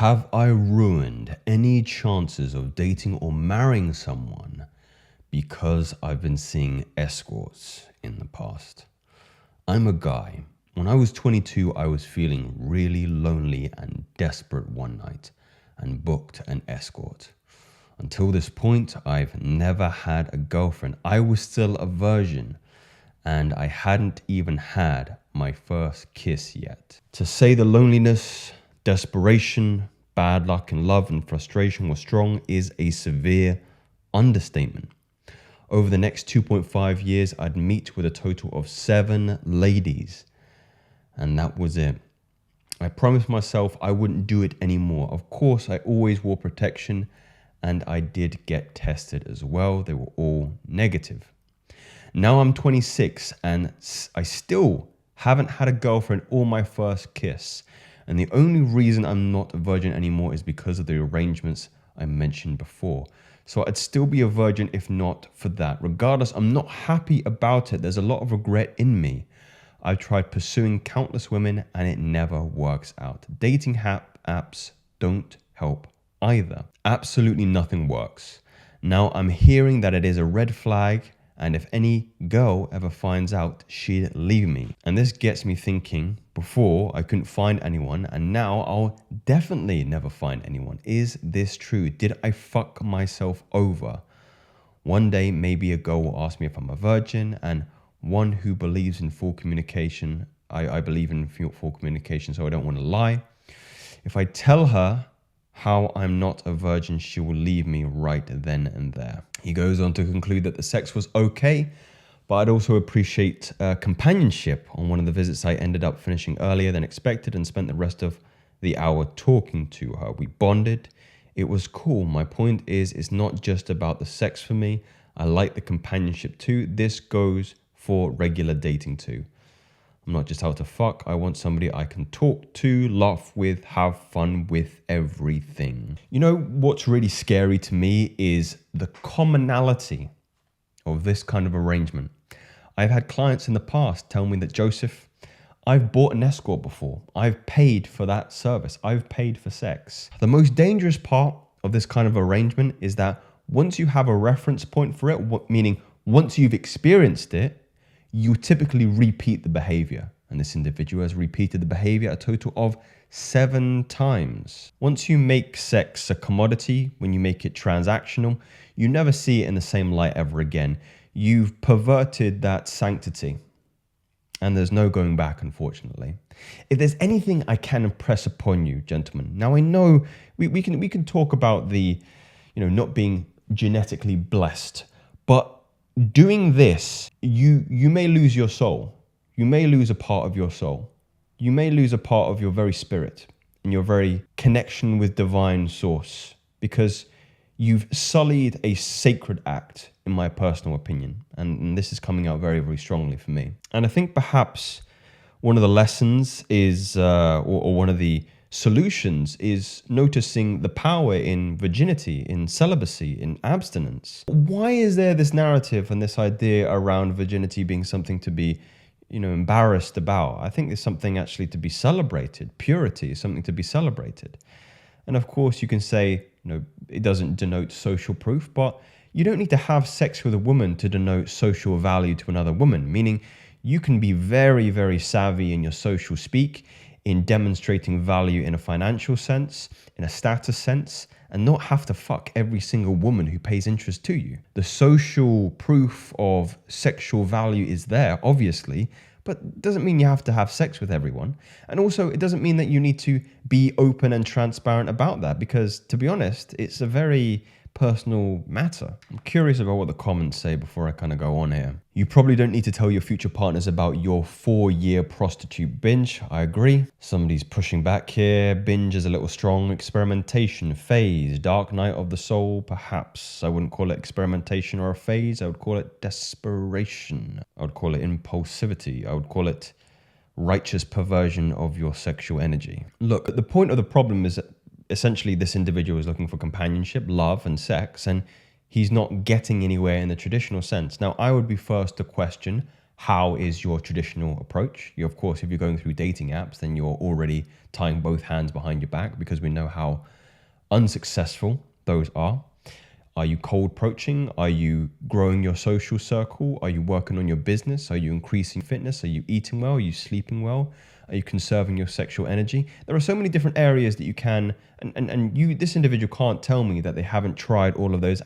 Have I ruined any chances of dating or marrying someone because I've been seeing escorts in the past? I'm a guy. When I was 22, I was feeling really lonely and desperate one night and booked an escort. Until this point, I've never had a girlfriend. I was still a virgin and I hadn't even had my first kiss yet. To say the loneliness, desperation, bad luck in love and frustration were strong is a severe understatement. Over the next 2.5 years, I'd meet with a total of 7 ladies. And that was it. I promised myself I wouldn't do it anymore. Of course, I always wore protection and I did get tested as well. They were all negative. Now I'm 26 and I still haven't had a girlfriend or my first kiss. And the only reason I'm not a virgin anymore is because of the arrangements I mentioned before. So I'd still be a virgin if not for that. Regardless, I'm not happy about it. There's a lot of regret in me. I've tried pursuing countless women and it never works out. Dating apps don't help either. Absolutely nothing works. Now I'm hearing that it is a red flag, and if any girl ever finds out, she'd leave me. And this gets me thinking, before I couldn't find anyone, and now I'll definitely never find anyone. Is this true? Did I fuck myself over? One day, maybe a girl will ask me if I'm a virgin, and one who believes in full communication. I believe in full communication, so I don't want to lie. If I tell her how I'm not a virgin, she will leave me right then and there. He goes on to conclude that the sex was okay, but I'd also appreciate companionship. On one of the visits, I ended up finishing earlier than expected and spent the rest of the hour talking to her. We bonded. It was cool. My point is, it's not just about the sex for me. I like the companionship too. This goes for regular dating too. I'm not just out to fuck. I want somebody I can talk to, laugh with, have fun with, everything. You know what's really scary to me is the commonality of this kind of arrangement. I've had clients in the past tell me that, Joseph, I've bought an escort before. I've paid for that service. I've paid for sex. The most dangerous part of this kind of arrangement is that once you have a reference point for it, meaning once you've experienced it, you typically repeat the behavior. And this individual has repeated the behavior a total of 7 times. Once you make sex a commodity, when you make it transactional, you never see it in the same light ever again. You've perverted that sanctity. And there's no going back, unfortunately. If there's anything I can impress upon you, gentlemen. Now I know we can talk about the, not being genetically blessed, but doing this, you may lose your soul. You may lose a part of your soul. You may lose a part of your very spirit and your very connection with divine source, because you've sullied a sacred act, in my personal opinion. And this is coming out very, very strongly for me. And I think perhaps one of the lessons is, or one of the solutions is noticing the power in virginity, in celibacy, in abstinence. Why is there this narrative and this idea around virginity being something to be, embarrassed about? I think there's something actually to be celebrated. Purity is something to be celebrated. And of course you can say, it doesn't denote social proof, but you don't need to have sex with a woman to denote social value to another woman, meaning you can be very, very savvy in your social speak, in demonstrating value in a financial sense, in a status sense, and not have to fuck every single woman who pays interest to you. The social proof of sexual value is there, obviously, but doesn't mean you have to have sex with everyone. And also, it doesn't mean that you need to be open and transparent about that, because to be honest, it's a very personal matter. I'm curious about what the comments say before I kind of go on here. You probably don't need to tell your future partners about your 4-year prostitute binge. I agree. Somebody's pushing back here. Binge is a little strong. Experimentation, phase, dark night of the soul, perhaps. I wouldn't call it experimentation or a phase. I would call it desperation. I would call it impulsivity. I would call it righteous perversion of your sexual energy. Look, the point of the problem is that essentially this individual is looking for companionship, love, and sex, and he's not getting anywhere in the traditional sense. Now, I would be first to question how is your traditional approach? Of course, if you're going through dating apps, then you're already tying both hands behind your back, because we know how unsuccessful those are. Are you cold approaching? Are you growing your social circle? Are you working on your business? Are you increasing fitness? Are you eating well? Are you sleeping well? Are you conserving your sexual energy? There are so many different areas that you can, and this individual can't tell me that they haven't tried all of those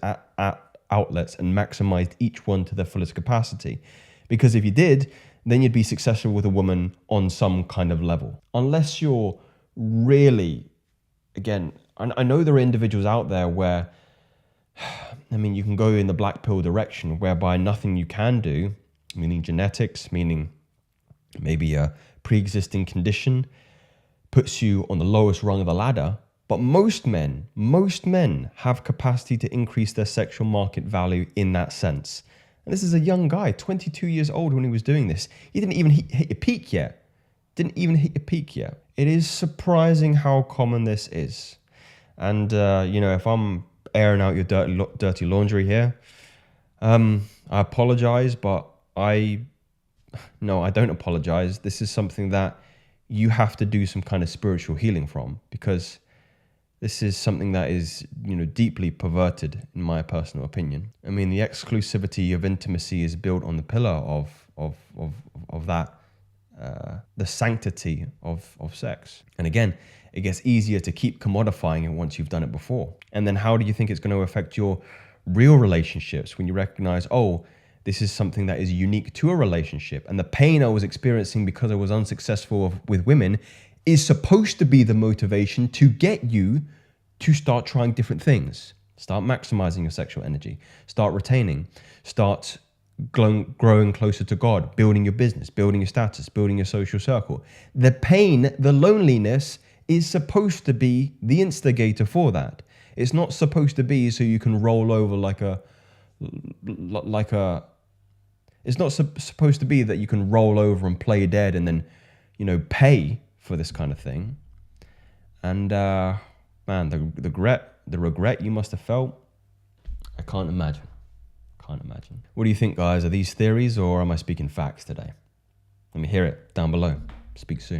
outlets and maximized each one to their fullest capacity. Because if you did, then you'd be successful with a woman on some kind of level. Unless you're really, again, I know there are individuals out there where, I mean, you can go in the black pill direction, whereby nothing you can do, meaning genetics, meaning maybe a pre-existing condition, puts you on the lowest rung of the ladder. But most men have capacity to increase their sexual market value in that sense. And this is a young guy, 22 years old when he was doing this. He didn't even hit your peak yet. It is surprising how common this is. And, if I'm airing out your dirty laundry here, I apologize, but I don't apologize. This is something that you have to do some kind of spiritual healing from, because this is something that is, deeply perverted, in my personal opinion. I mean, the exclusivity of intimacy is built on the pillar of that, the sanctity of sex. And again, it gets easier to keep commodifying it once you've done it before. And then how do you think it's going to affect your real relationships when you recognize, this is something that is unique to a relationship, and the pain I was experiencing because I was unsuccessful with women is supposed to be the motivation to get you to start trying different things. Start maximizing your sexual energy. Start retaining. Start growing closer to God, building your business, building your status, building your social circle. The pain, the loneliness is supposed to be the instigator for that. It's not supposed to be so you can roll over it's not supposed to be that you can roll over and play dead and then, pay for this kind of thing. And man, the regret you must have felt, I can't imagine. What do you think, guys? Are these theories, or am I speaking facts today? Let me hear it down below. Speak soon.